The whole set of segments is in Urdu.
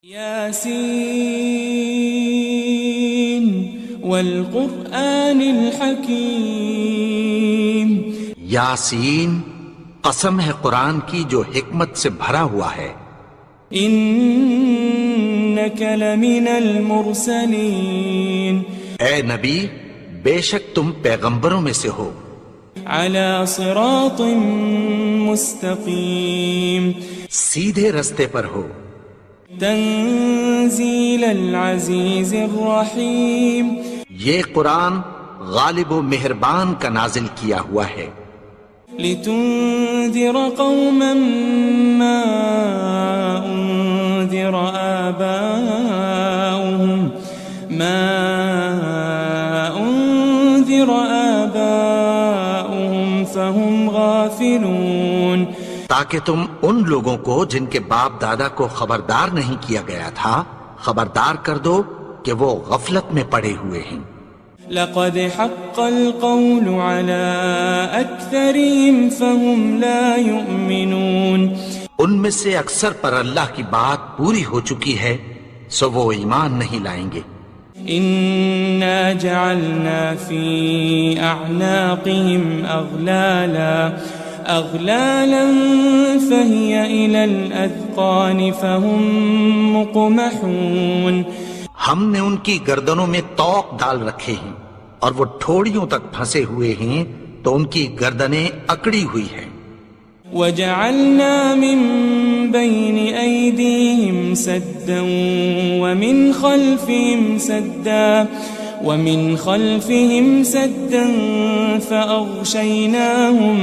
یاسین والقرآن الحکیم، یاسین قسم ہے قرآن کی جو حکمت سے بھرا ہوا ہے۔ انک لمن المرسلین، اے نبی بے شک تم پیغمبروں میں سے ہو، علی صراط مستقیم، سیدھے رستے پر ہو، تنزیل العزیز الرحیم، یہ قرآن غالب و مہربان کا نازل کیا ہوا ہے، لتنذر قوما ما انذر آباؤهم فهم غافلون، تاکہ تم ان لوگوں کو جن کے باپ دادا کو خبردار نہیں کیا گیا تھا خبردار کر دو کہ وہ غفلت میں پڑے ہوئے ہیں۔ لقد حق القول على أكثرهم فهم لا يؤمنون، ان میں سے اکثر پر اللہ کی بات پوری ہو چکی ہے سو وہ ایمان نہیں لائیں گے۔ إنا جعلنا في أعناقهم أغلالا فهي إلى الأذقان فهم مقمحون، ہم نے ان کی گردنوں میں طوق ڈال رکھے ہیں اور وہ ٹھوڑیوں تک پھنسے ہوئے ہیں تو ان کی گردنیں اکڑی ہوئی ہیں۔ وجعلنا من بين أيديهم سدا ومن خلفهم سدا فأغشيناهم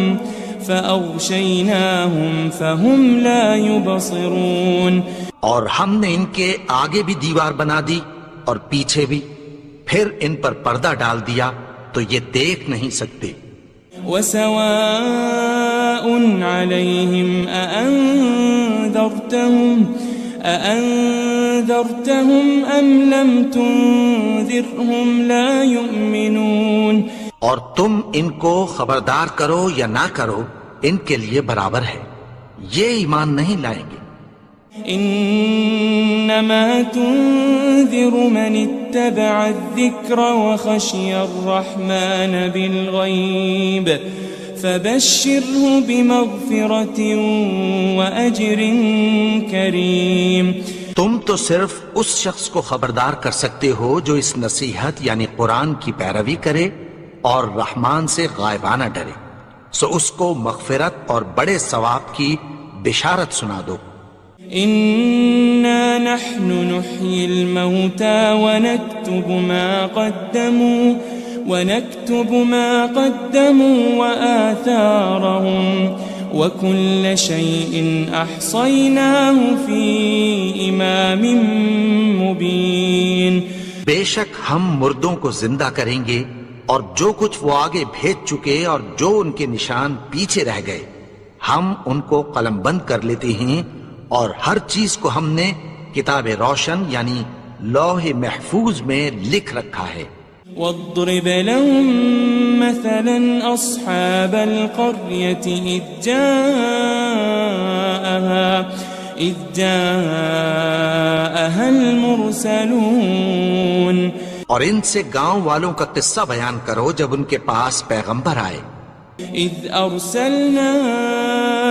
فهم لا يبصرون، اور ہم نے ان کے آگے بھی دیوار بنا دی اور پیچھے بھی، پھر ان پر پردہ ڈال دیا تو یہ دیکھ نہیں سکتے۔ وسواء عليهم أأنذرتهم أم لم تنذرهم لا يؤمنون، اور تم ان کو خبردار کرو یا نہ کرو ان کے لیے برابر ہے، یہ ایمان نہیں لائیں گے۔ انما تنذر من اتبع الذکر وخشی الرحمن بالغیب فبشره بمغفرة وأجر کریم، تم تو صرف اس شخص کو خبردار کر سکتے ہو جو اس نصیحت یعنی قرآن کی پیروی کرے اور رحمان سے غائبانہ ڈرے، سو اس کو مغفرت اور بڑے ثواب کی بشارت سنا دو۔ إنا نحن نحيي الموتى ونكتب ما قدموا وآثارهم وكل شيء أحصيناه في إمام مبين، بے شک ہم مردوں کو زندہ کریں گے اور جو کچھ وہ آگے بھیج چکے اور جو ان کے نشان پیچھے رہ گئے ہم ان کو قلم بند کر لیتے ہیں، اور ہر چیز کو ہم نے کتاب روشن یعنی لوح محفوظ میں لکھ رکھا ہے۔ واضرب لهم مثلا أصحاب القرية إذ جاءها المرسلون، اور ان سے گاؤں والوں کا قصہ بیان کرو جب ان کے پاس پیغمبر آئے۔ إذ أرسلنا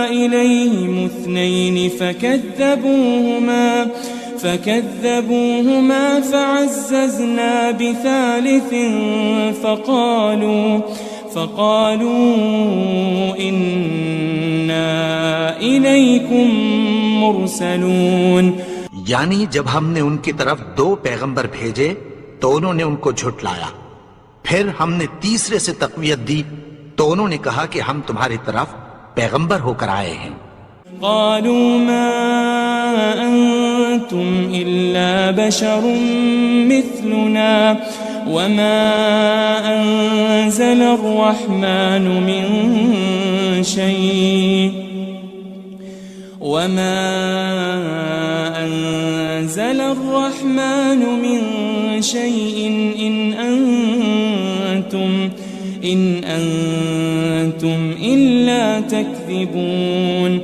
إليهم اثنين فكذبوهما فعززنا بثالث فقالوا إنا إليكم مرسلون، یعنی جب ہم نے ان کی طرف 2 پیغمبر بھیجے تو انہوں نے ان کو جھٹلایا، پھر ہم نے تیسرے سے تقویت دی تو انہوں نے کہا کہ ہم تمہاری طرف پیغمبر ہو کر آئے ہیں۔ قالوا ما أنتم إلا بشر مثلنا وما أنزل الرحمن من شيء إن أنتم إلا تكذبون،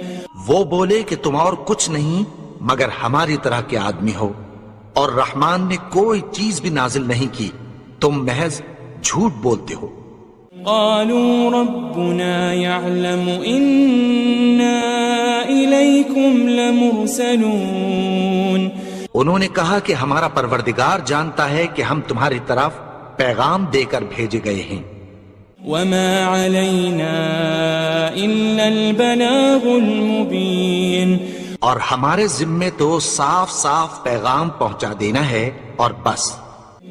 وہ بولے کہ تم اور کچھ نہیں مگر ہماری طرح کے آدمی ہو، اور رحمان نے کوئی چیز بھی نازل نہیں کی، تم محض جھوٹ بولتے ہو۔ قالوا ربنا يعلم إنا إليكم لمرسلون، انہوں نے کہا کہ ہمارا پروردگار جانتا ہے کہ ہم تمہاری طرف پیغام دے کر بھیجے گئے ہیں۔ وما علينا إلا البلاغ المبين، اور ہمارے ذمے تو صاف صاف پیغام پہنچا دینا ہے اور بس۔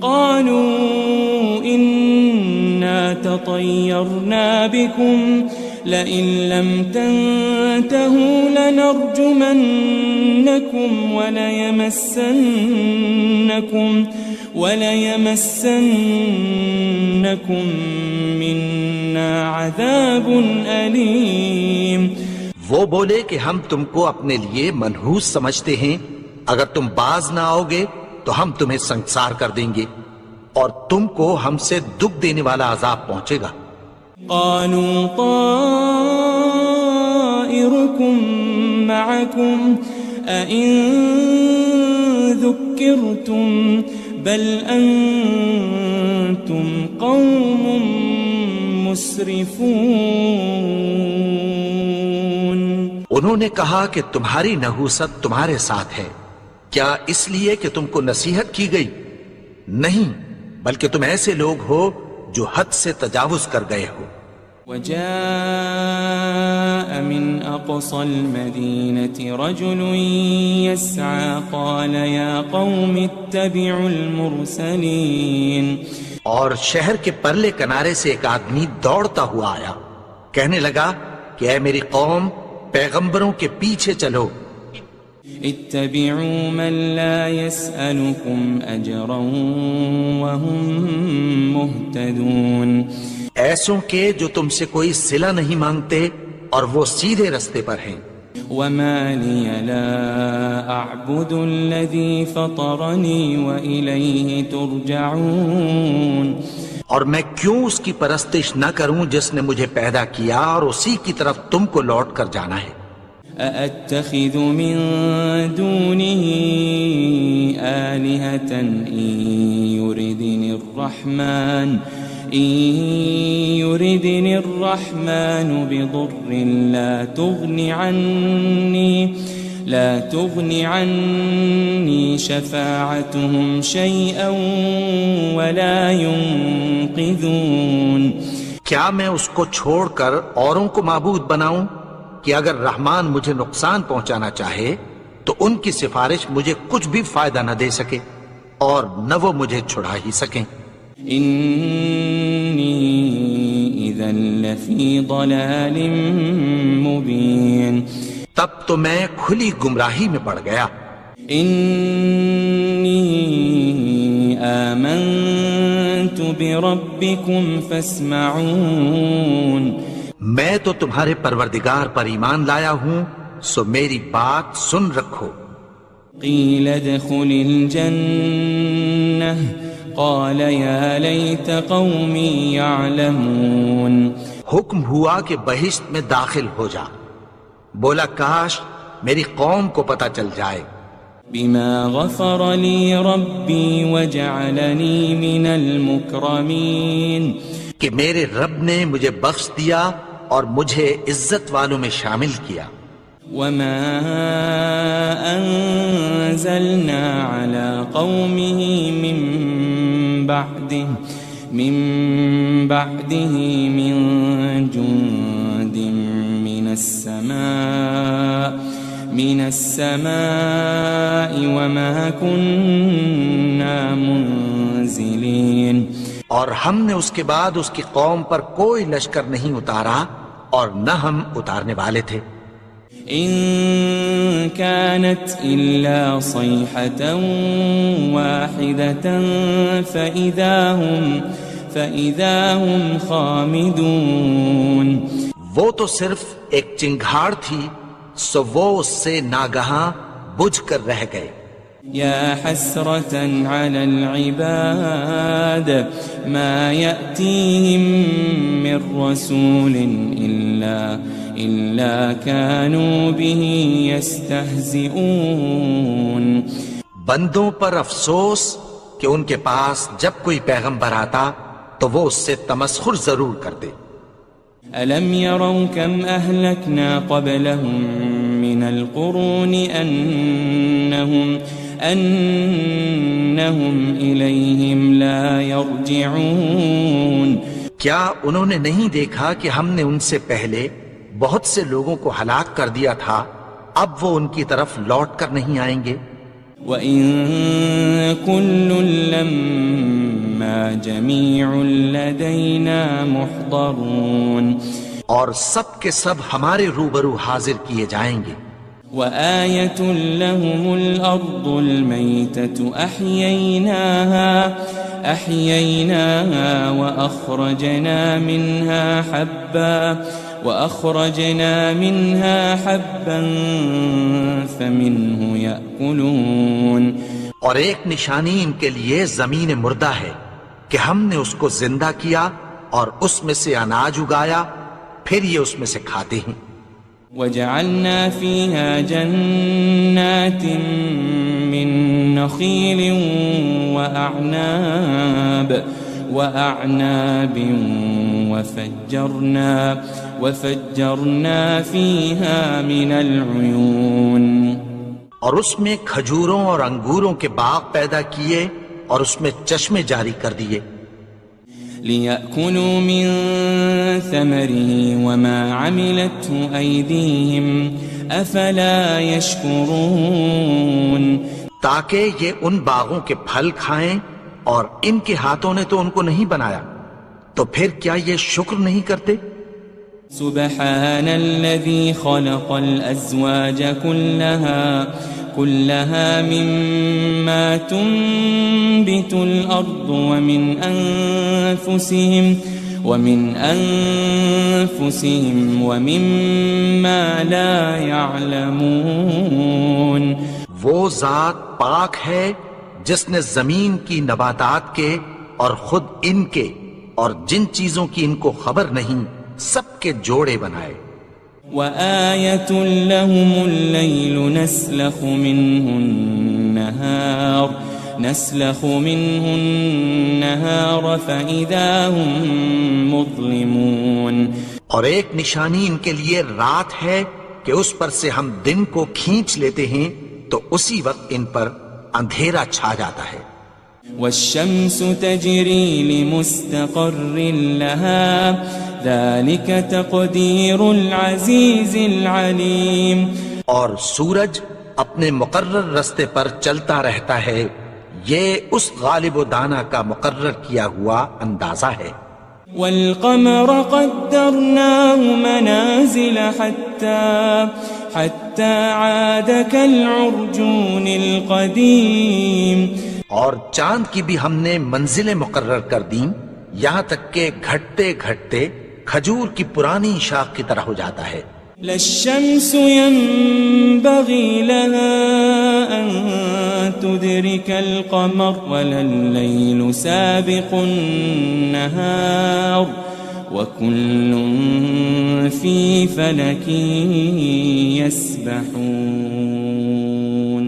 قالوا إنا تطيرنا بكم لئن لم تنتهوا لنرجمنكم وليمسنكم منا عذاب أليم۔ وہ بولے کہ ہم تم کو اپنے لیے منحوس سمجھتے ہیں، اگر تم باز نہ آؤ گے تو ہم تمہیں سنگسار کر دیں گے اور تم کو ہم سے دکھ دینے والا عذاب پہنچے گا۔ قالوا طائركم معكم أئن ذكرتم بل أنتم قوم مسرفون۔ انہوں نے کہا کہ تمہاری نحوست تمہارے ساتھ ہے، کیا اس لیے کہ تم کو نصیحت کی گئی؟ نہیں، بلکہ تم ایسے لوگ ہو جو حد سے تجاوز کر گئے ہو۔ وجاء من أقصى المدينة رجل يسعى قال يا قوم اتبعوا المرسلين، اور شہر کے پرلے کنارے سے ایک آدمی دوڑتا ہوا آیا، کہنے لگا کہ اے میری قوم، پیغمبروں کے پیچھے چلو۔ اتبعوا من لا يسألكم أجرا وهم مهتدون، ایسوں کے جو تم سے کوئی صلہ نہیں مانگتے اور وہ سیدھے رستے پر ہیں۔ وما لي لا أعبد الذي فطرني وإليه ترجعون، اور میں کیوں اس کی پرستش نہ کروں جس نے مجھے پیدا کیا اور اسی کی طرف تم کو لوٹ کر جانا ہے۔ أأتخذ من دونه آلهة إن يردني الرحمن بضر لا تغني عني شفاعتهم شيئا ولا ينقذون۔ کیا میں اس کو چھوڑ کر اوروں کو معبود بناؤں کہ اگر رحمان مجھے نقصان پہنچانا چاہے تو ان کی سفارش مجھے کچھ بھی فائدہ نہ دے سکے اور نہ وہ مجھے چھڑا ہی سکیں۔ انی اذا لفی ضلال مبین، تب تو میں کھلی گمراہی میں پڑ گیا۔ انی آمنت بربکم فاسمعون، میں تو تمہارے پروردگار پر ایمان لایا ہوں، سو میری بات سن رکھو۔ قیل ادخل الجنہ قال یا لیت قومی یعلمون، حکم ہوا کہ بہشت میں داخل ہو جا، بولا کاش میری قوم کو پتہ چل جائے۔ بما غفر لی ربی وجعلنی من المکرمین، کہ میرے رب نے مجھے بخش دیا اور مجھے عزت والوں میں شامل کیا۔ وما انزلنا على قومه من بعده من جند من السماء وما كنا منزلين، اور ہم نے اس کے بعد اس کی قوم پر کوئی لشکر نہیں اتارا اور نہ ہم اتارنے والے تھے۔ ان كانت الا صيحة واحدة فإذا هم خامدون، وہ تو صرف ایک چنگھاڑ تھی، سو وہ اس سے ناگہاں بجھ کر رہ گئے۔ یا حسرة على العباد ما يأتيهم من رسول إلا كانوا به يستهزئون بندوں پر افسوس کہ ان کے پاس جب کوئی پیغمبر آتا تو وہ اس سے تمسخر ضرور کرتے. ألم يروا كم أهلكنا قبلهم من القرون أنهم إليهم لا يرجعون کیا انہوں نے نہیں دیکھا کہ ہم نے ان سے پہلے بہت سے لوگوں کو ہلاک کر دیا تھا، اب وہ ان کی طرف لوٹ کر نہیں آئیں گے. وَإِن كُلٌّ لَمَّا جَمِيعٌ لَدَيْنَا مُحْضَرُونَ اور سب کے سب ہمارے روبرو حاضر کیے جائیں گے. وَآيَةٌ لَهُمُ الْأَرْضُ الْمَيْتَةُ أَحْيَيْنَاهَا وَأَخْرَجْنَا مِنْهَا حَبًّا فَمِنْهُ يَأْكُلُونَ اور ایک نشانی ان کے لیے زمین مردہ ہے کہ ہم نے اس کو زندہ کیا اور اس میں سے اناج اگایا، پھر یہ اس میں سے کھاتے ہیں. وَجَعَلْنَا فِيهَا جَنَّاتٍ مِّن نَخِيلٍ وَأَعْنَابٍ وَفَجَّرْنَا فِيهَا مِنَ الْعُيُونِ اور اس میں کھجوروں اور انگوروں کے باغ پیدا کیے اور اس میں چشمے جاری کر دیے. لِيَأْكُلُوا مِن ثَمَرِهِ وَمَا عَمِلَتْهُ أَيْدِيهِمْ أَفَلَا يَشْكُرُونَ تاکہ یہ ان باغوں کے پھل کھائیں اور ان کے ہاتھوں نے تو ان کو نہیں بنایا، تو پھر کیا یہ شکر نہیں کرتے؟ سبحان الذي خلق الأزواج كلها مما تنبت الأرض ومن أنفسهم ومما لا يعلمون وہ ذات پاک ہے جس نے زمین کی نباتات کے اور خود ان کے اور جن چیزوں کی ان کو خبر نہیں سب کے جوڑے بنائے. وَآيَةٌ لَهُمُ اللَّيْلُ نَسْلَخُ مِنْهُ النَّهَارَ فَإِذَا هُمْ مُظْلِمُونَ اور ایک نشانی ان کے لیے رات ہے کہ اس پر سے ہم دن کو کھینچ لیتے ہیں تو اسی وقت ان پر اندھیرا چھا جاتا ہے. وَالشَّمْسُ تَجْرِي لِمُسْتَقَرٍّ لَهَا ذَلِكَ تَقْدِيرُ الْعَزِيزِ الْعَلِيمِ اور سورج اپنے مقرر رستے پر چلتا رہتا ہے، یہ اس غالب و دانا کا مقرر کیا ہوا اندازہ ہے. وَالْقَمَرَ قَدَّرْنَاهُ مَنَازِلَ حَتَّى عَادَ كَالْعُرْجُونِ الْقَدِيمِ اور چاند کی بھی ہم نے منزلیں مقرر کر دیں یہاں تک کہ گھٹتے گھٹتے کھجور کی پرانی شاخ کی طرح ہو جاتا ہے. لَلشَّمْسُ يَنبَغِي لَهَا أَن تُدْرِكَ الْقَمَرَ وَلَلَّيْلُ سَابِقُ النَّهَارِ وَكُلٌّ فِي فَلَكٍ يَسْبَحُونَ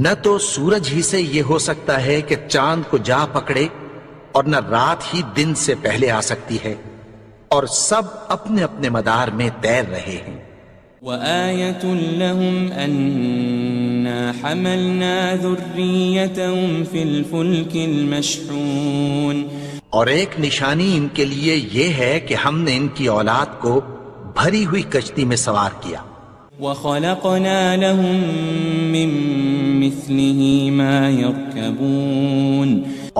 نہ تو سورج ہی سے یہ ہو سکتا ہے کہ چاند کو جا پکڑے اور نہ رات ہی دن سے پہلے آ سکتی ہے، اور سب اپنے اپنے مدار میں تیر رہے ہیں. وَآيَةٌ لَهُمْ أَنَّا حَمَلْنَا ذُرِّيَّتَهُمْ فِي الْفُلْكِ الْمَشْحُونِ اور ایک نشانی ان کے لیے یہ ہے کہ ہم نے ان کی اولاد کو بھری ہوئی کشتی میں سوار کیا. وَخَلَقْنَا لَهُم مِّن مِّثْلِهِ مَا يَرْكَبُونَ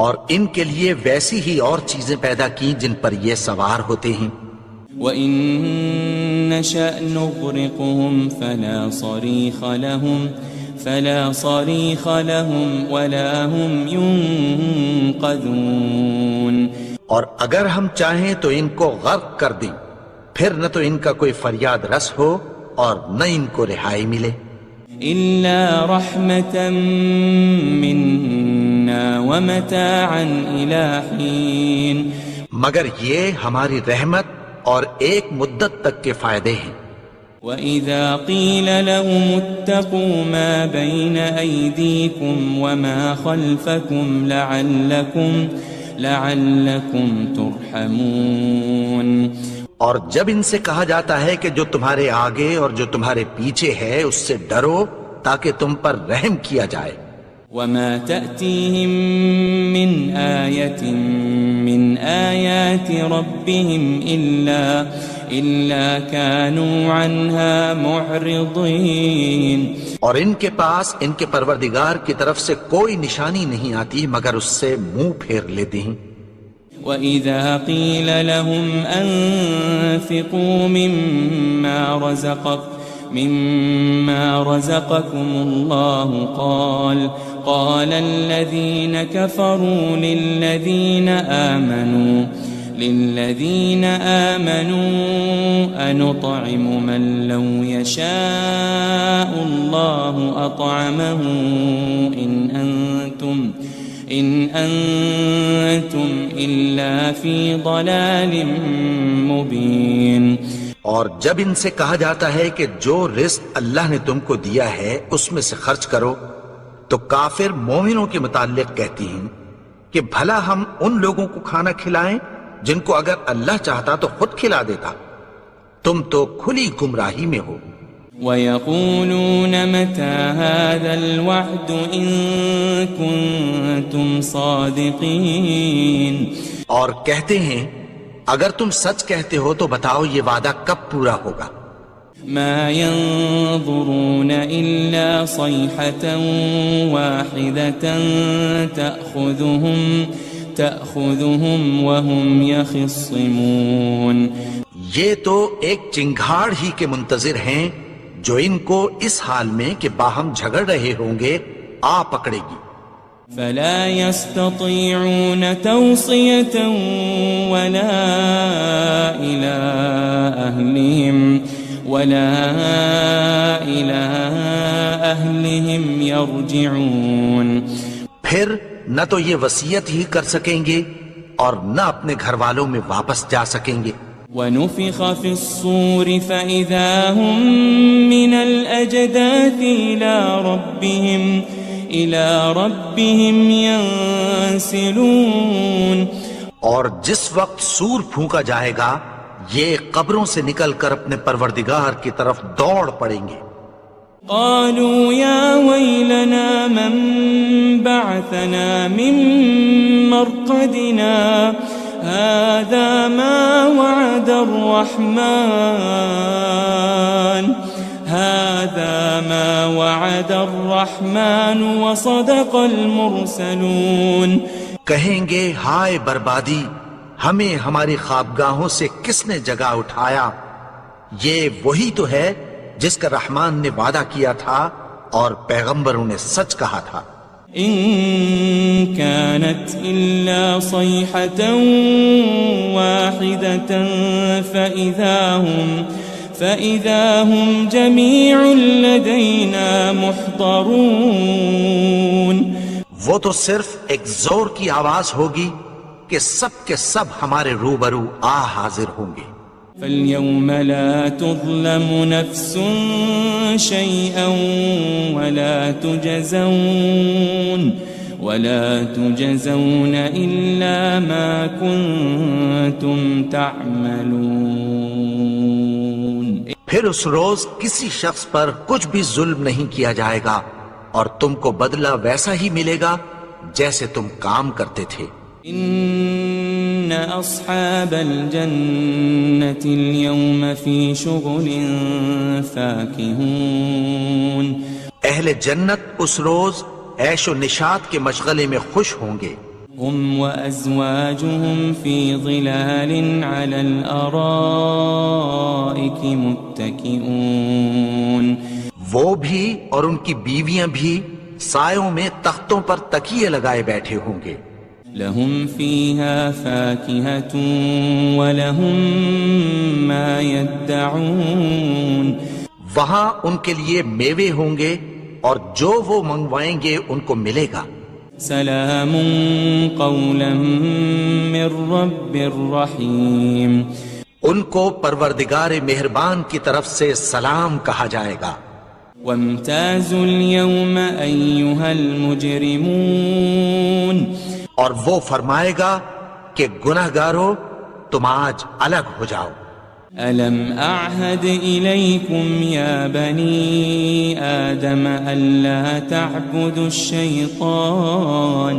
اور ان کے لیے ویسی ہی اور چیزیں پیدا کی جن پر یہ سوار ہوتے ہیں. وَإِن نَّشَأْ نُغْرِقْهُمْ فَلَا صَرِيخَ لَهُمْ وَلَا هُمْ يُنقَذُونَ اور اگر ہم چاہیں تو ان کو غرق کر دیں، پھر نہ تو ان کا کوئی فریاد رس ہو اور نہ ان کو رہائی ملے. إِلَّا رَحْمَةً مِّنَّا وَمَتَاعًا إِلَى حِينٍ مگر یہ ہماری رحمت اور ایک مدت تک کے فائدے ہیں. وَإِذَا قِيلَ لَهُمُ اتَّقُوا مَا بَيْنَ أَيْدِيكُمْ وَمَا خَلْفَكُمْ لَعَلَّكُمْ تُرْحَمُونَ اور جب ان سے کہا جاتا ہے کہ جو تمہارے آگے اور جو تمہارے پیچھے ہے اس سے ڈرو تاکہ تم پر رحم کیا جائے. وَمَا تَأْتِيهِم مِّنْ آيَةٍ مِّنْ آيَاتِ رَبِّهِمْ إِلَّا كَانُوا عَنْهَا مُعْرِضِينَ. اور ان کے پاس ان کے پروردگار کی طرف سے کوئی نشانی نہیں آتی مگر اس سے منہ پھیر لیتے ہیں. وَإِذَا قِيلَ لَهُمْ أَنفِقُوا مِمَّا رَزَقَكُمُ اللَّهُ قَالَ الَّذِينَ كَفَرُوا لِلَّذِينَ آمَنُوا أَنُطْعِمُ مَن لَّوْ يَشَاءُ اللَّهُ أَطْعَمَهُ إِنْ أَنْتُمْ إِلَّا فِي ضَلَالٍ مُبِينٍ. اور جب ان سے کہا جاتا ہے کہ جو رزق اللہ نے تم کو دیا ہے اس میں سے خرچ کرو تو کافر مومنوں کے متعلق کہتی ہیں کہ بھلا ہم ان لوگوں کو کھانا کھلائیں جن کو اگر اللہ چاہتا تو خود کھلا دیتا. تم تو کھلی گمراہی میں ہو. وَيَقُولُونَ مَتَى هَذَا الْوَعْدُ إِن كُنتُمْ صَادِقِينَ. اور کہتے ہیں اگر تم سچ کہتے ہو تو بتاؤ یہ وعدہ کب پورا ہوگا. مَا يَنظُرُونَ إِلَّا صَيْحَةً وَاحِدَةً تَأْخُذُهُمْ وَهُمْ يَخِصِّمُونَ. یہ تو ایک چنگھاڑ ہی کے منتظر ہیں جو ان کو اس حال میں کہ باہم جھگڑ رہے ہوں گے آ پکڑے گی. فلا يستطيعون توصية ولا إلى أهلهم يرجعون. پھر نہ تو یہ وصیت ہی کر سکیں گے اور نہ اپنے گھر والوں میں واپس جا سکیں گے. وَنُفِخَ فِي الصُّورِ فَإِذَا هُم مِّنَ الْأَجْدَاثِ إِلَى رَبِّهِمْ يَنسِلُونَ. اور جس وقت سور پھونکا جائے گا یہ قبروں سے نکل کر اپنے پروردگار کی طرف دوڑ پڑیں گے. قالوا يا ويلنا من بعثنا من مرقدنا هذا ما وعد الرحمن وصدق المرسلون. کہیں گے ہائے بربادی ہمیں ہماری خوابگاہوں سے کس نے جگا اٹھایا. یہ وہی تو ہے جس کا رحمان نے وعدہ کیا تھا اور پیغمبروں نے سچ کہا تھا. ان كانت الا صيحة واحدة فإذا هم جميع لدينا محضرون. وہ تو صرف ایک زور کی آواز ہوگی کہ سب کے سب ہمارے روبرو حاضر ہوں گے. فَالْيَوْمَ لَا تُظْلَمُ نَفْسٌ شَيْئًا وَلَا تُجَزَوْنَ إِلَّا مَا كُنتُمْ تَعْمَلُونَ. پھر اس روز کسی شخص پر کچھ بھی ظلم نہیں کیا جائے گا اور تم کو بدلہ ویسا ہی ملے گا جیسے تم کام کرتے تھے. ان اصحاب الجنة اليوم في شغل فاكهون. اہل جنت اس روز عیش و نشاط کے مشغلے میں خوش ہوں گے. هم وازواجهم في ظلال على الارائك متكئون. وہ بھی اور ان کی بیویاں بھی سایوں میں تختوں پر تکیے لگائے بیٹھے ہوں گے. لهم فيها فاكهة ولهم ما يدعون. وہاں ان کے لیے میوے ہوں گے اور جو وہ منگوائیں گے ان کو ملے گا. سلام قولا من رب الرحیم. ان کو پروردگار مہربان کی طرف سے سلام کہا جائے گا۔ وامتازوا اليوم أيها المجرمون، اور وہ فرمائے گا کہ گنہگارو تم آج الگ ہو جاؤ۔ ألم أعهد إليكم يا بني آدم ألا تعبدوا الشيطان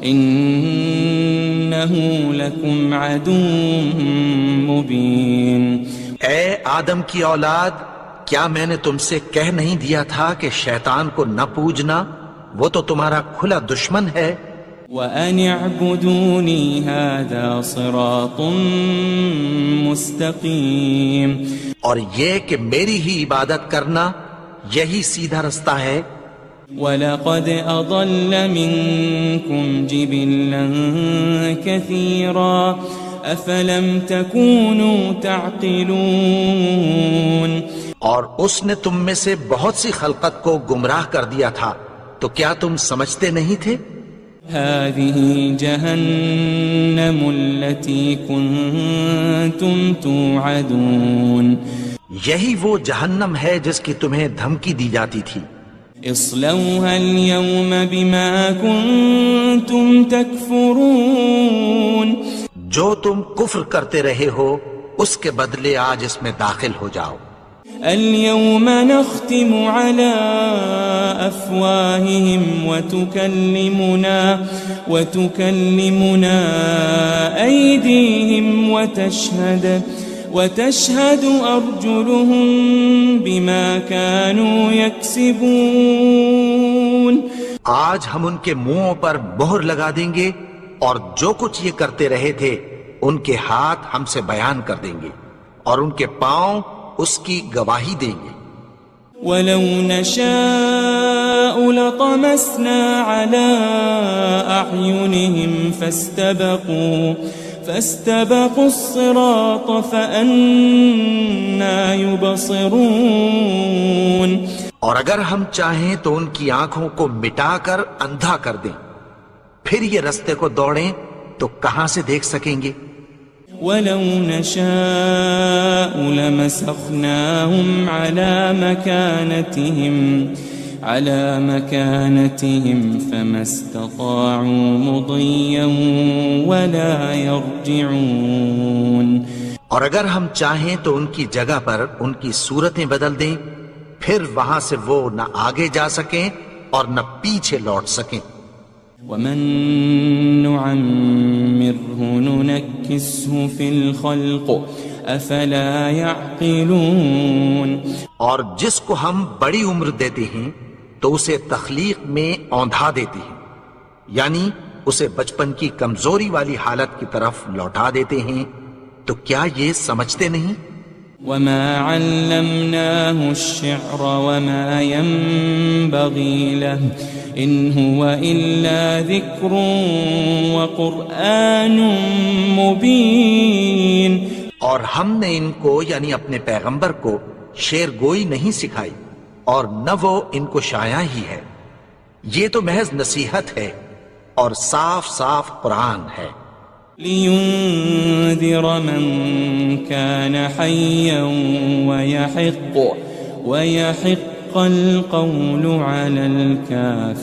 إنه لكم عدو مبين۔ اے آدم کی اولاد، کیا میں نے تم سے کہہ نہیں دیا تھا کہ شیطان کو نہ پوجنا، وہ تو تمہارا کھلا دشمن ہے۔ وَأَنِ اعْبُدُونِي هَذَا صِرَاطٌ مُسْتَقِيمٌ، اور یہ کہ میری ہی عبادت کرنا یہی سیدھا رستہ ہے۔ وَلَقَدْ أَضَلَّ مِنكُمْ جِبِلًّا كَثِيرًا أَفَلَمْ تَكُونُوا تَعْقِلُونَ، اور اس نے تم میں سے بہت سی خلقت کو گمراہ کر دیا تھا، تو کیا تم سمجھتے نہیں تھے؟ هذه جهنم التي كنتم توعدون، یہی وہ جہنم ہے جس کی تمہیں دھمکی دی جاتی تھی۔ اصلوها اليوم بما كنتم تكفرون، جو تم کفر کرتے رہے ہو اس کے بدلے آج اس میں داخل ہو جاؤ۔ اليوم نختم على أفواههم وتكلمنا أيديهم وتشهد أرجلهم بما كانوا يكسبون۔ آج ہم ان کے منہوں پر مہر لگا دیں گے، اور جو کچھ یہ کرتے رہے تھے ان کے ہاتھ ہم سے بیان کر دیں گے، اور ان کے پاؤں اس کی گواہی دیں گے۔ وَلَوْ نَشَاءُ لَطَمَسْنَا عَلَىٰ أَعْيُنِهِمْ فَاسْتَبَقُوا الصِّرَاطَ فَأَنَّىٰ يُبْصِرُونَ، اور اگر ہم چاہیں تو ان کی آنکھوں کو مٹا کر اندھا کر دیں، پھر یہ رستے کو دوڑیں تو کہاں سے دیکھ سکیں گے؟ وَلَوْ نَشَاءُ لَمَسَخْنَاهُمْ عَلَى مَكَانَتِهِمْ فَمَا اسْتَطَاعُوا مُضِيًّا وَلَا يَرْجِعُونَ، اور اگر ہم چاہیں تو ان کی جگہ پر ان کی صورتیں بدل دیں، پھر وہاں سے وہ نہ آگے جا سکیں اور نہ پیچھے لوٹ سکیں۔ وَمَن نُعَمِّرْهُ نُنَكِّسْهُ فِي الْخَلْقِ أَفَلَا يَعْقِلُونَ، اور جس کو ہم بڑی عمر دیتے ہیں تو اسے تخلیق میں اوندھا دیتے ہیں، یعنی اسے بچپن کی کمزوری والی حالت کی طرف لوٹا دیتے ہیں، تو کیا یہ سمجھتے نہیں؟ وَمَا عَلَّمْنَاهُ الشِّعْرَ وَمَا يَنبَغِي لَهُ إِنْ هُوَ إِلَّا ذِكْرٌ وَقُرْآنٌ مُبِينٌ، اور ہم نے ان کو یعنی اپنے پیغمبر کو شعر گوئی نہیں سکھائی، اور نہ وہ ان کو شایع ہی ہے، یہ تو محض نصیحت ہے اور صاف صاف قرآن ہے۔ لِيُنذِرَ مَن كَانَ حَيًّا وَيَحِقَّ الْقَوْلُ عَلَى الْكَافِرِينَ،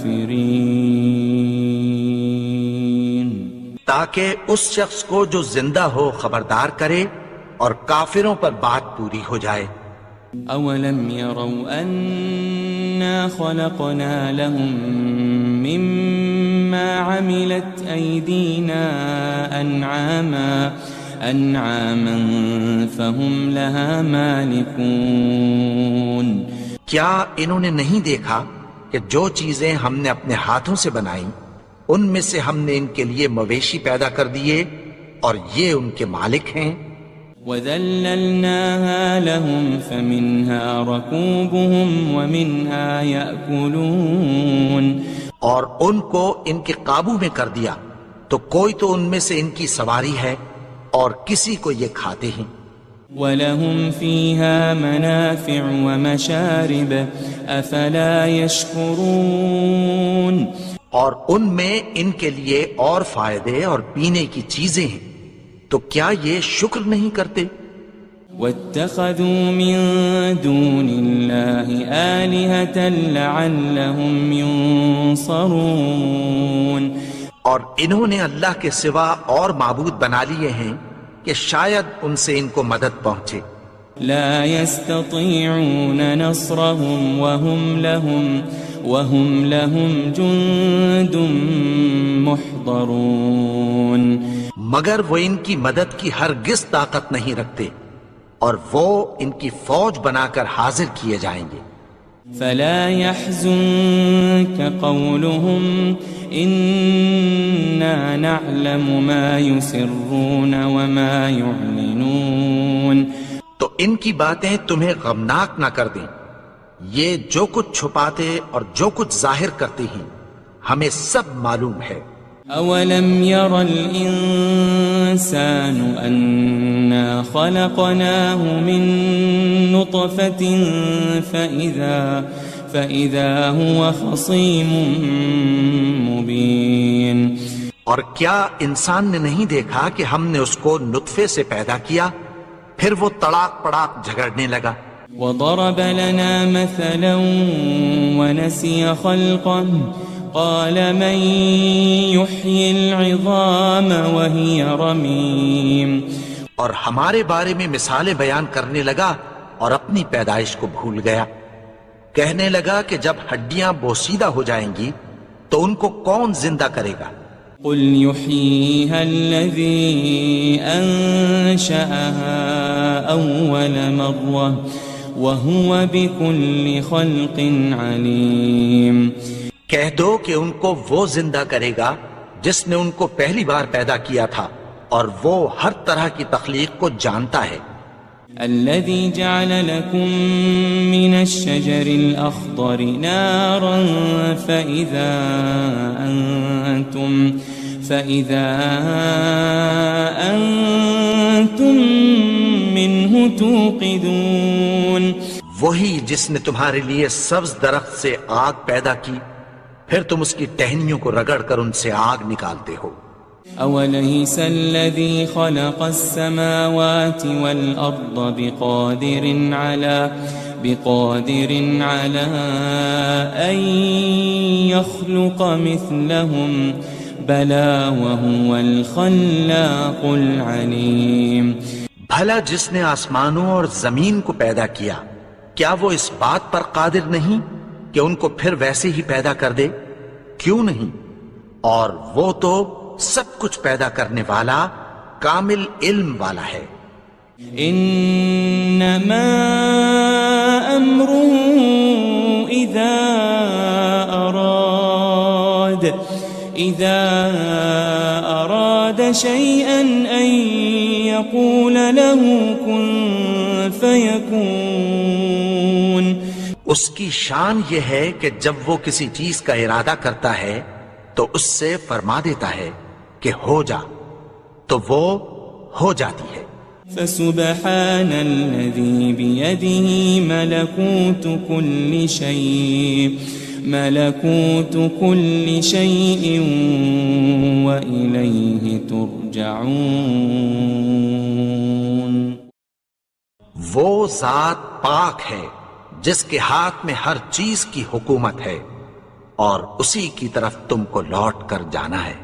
تاکہ اس شخص کو جو زندہ ہو خبردار کرے اور کافروں پر بات پوری ہو جائے۔ أَوَلَمْ يَرَوْا أَنَّا خَلَقْنَا لَهُم مِّمَّا عَمِلَتْ أَيْدِينَا أَنْعَامًا فَهُمْ لَهَا مَالِكُونَ، کیا انہوں نے نہیں دیکھا کہ جو چیزیں ہم نے اپنے ہاتھوں سے بنائیں ان میں سے ہم نے ان کے لیے مویشی پیدا کر دیے اور یہ ان کے مالک ہیں۔ وَذَلَّلْنَاهَا لَهُمْ فَمِنْهَا رَكُوبُهُمْ وَمِنْهَا يَأْكُلُونَ، اور ان کو ان کے قابو میں کر دیا، تو کوئی تو ان میں سے ان کی سواری ہے اور کسی کو یہ کھاتے ہیں۔ وَلَهُمْ فِيهَا مَنَافِعُ وَمَشَارِبُ أَفَلَا يَشْكُرُونَ، اور ان میں ان کے لیے اور فائدے اور پینے کی چیزیں ہیں، تو کیا یہ شکر نہیں کرتے؟ واتخذوا من دون الله آلهة لعلهم ينصرون اور انہوں نے اللہ کے سوا اور معبود بنا لیے ہیں کہ شاید ان سے ان کو مدد پہنچے. لا يستطيعون نصرهم وهم لهم جند محضرون مگر وہ ان کی مدد کی ہرگز طاقت نہیں رکھتے اور وہ ان کی فوج بنا کر حاضر کیے جائیں گے. فلا يحزنك قولهم إنا نعلم ما يسرون وما يعلنون تو ان کی باتیں تمہیں غمناک نہ کر دیں. یہ جو کچھ چھپاتے اور جو کچھ ظاہر کرتے ہیں ہمیں سب معلوم ہے. أولم ير الإنسان أنا خلقناه من نطفة فإذا هو خصيم مبين اور کیا انسان نے نہیں دیکھا کہ ہم نے اس کو نطفے سے پیدا کیا پھر وہ تڑاک پڑاک جھگڑنے لگا. وضرب لنا مثلا ونسي خلقه قال من يحيي العظام وهي رميم اور ہمارے بارے میں مثالیں بیان کرنے لگا اور اپنی پیدائش کو بھول گیا. کہنے لگا کہ جب ہڈیاں بوسیدہ ہو جائیں گی تو ان کو کون زندہ کرے گا؟ قل يحييها الذي أنشأها أول مرة وهو بكل خلق عليم. کہہ دو کہ ان کو وہ زندہ کرے گا جس نے ان کو پہلی بار پیدا کیا تھا اور وہ ہر طرح کی تخلیق کو جانتا ہے. الذي جعل لكم من الشجر الأخضر نارا فإذا أنتم منه توقدون. وہی جس نے تمہارے لیے سبز درخت سے آگ پیدا کی پھر تم اس کی ٹہنیوں کو رگڑ کر ان سے آگ نکالتے ہو. أوليس الذي خلق السماوات والأرض بقادر على أن يخلق مثلهم بلى وهو الخلاق العليم. بھلا جس نے آسمانوں اور زمین کو پیدا کیا کیا وہ اس بات پر قادر نہیں کہ ان کو پھر ویسے ہی پیدا کر دے؟ کیوں نہیں؟ اور وہ تو سب کچھ پیدا کرنے والا کامل علم والا ہے. انما امره اذا اراد شيئا ان يقول له كن فيكون. اس کی شان یہ ہے کہ جب وہ کسی چیز کا ارادہ کرتا ہے تو اس سے فرما دیتا ہے کہ ہو جا تو وہ ہو جاتی ہے. فسبحان الذي بيده ملكوت كل شيء وإليه ترجعون. وہ ذات پاک ہے جس کے ہاتھ میں ہر چیز کی حکومت ہے اور اسی کی طرف تم کو لوٹ کر جانا ہے.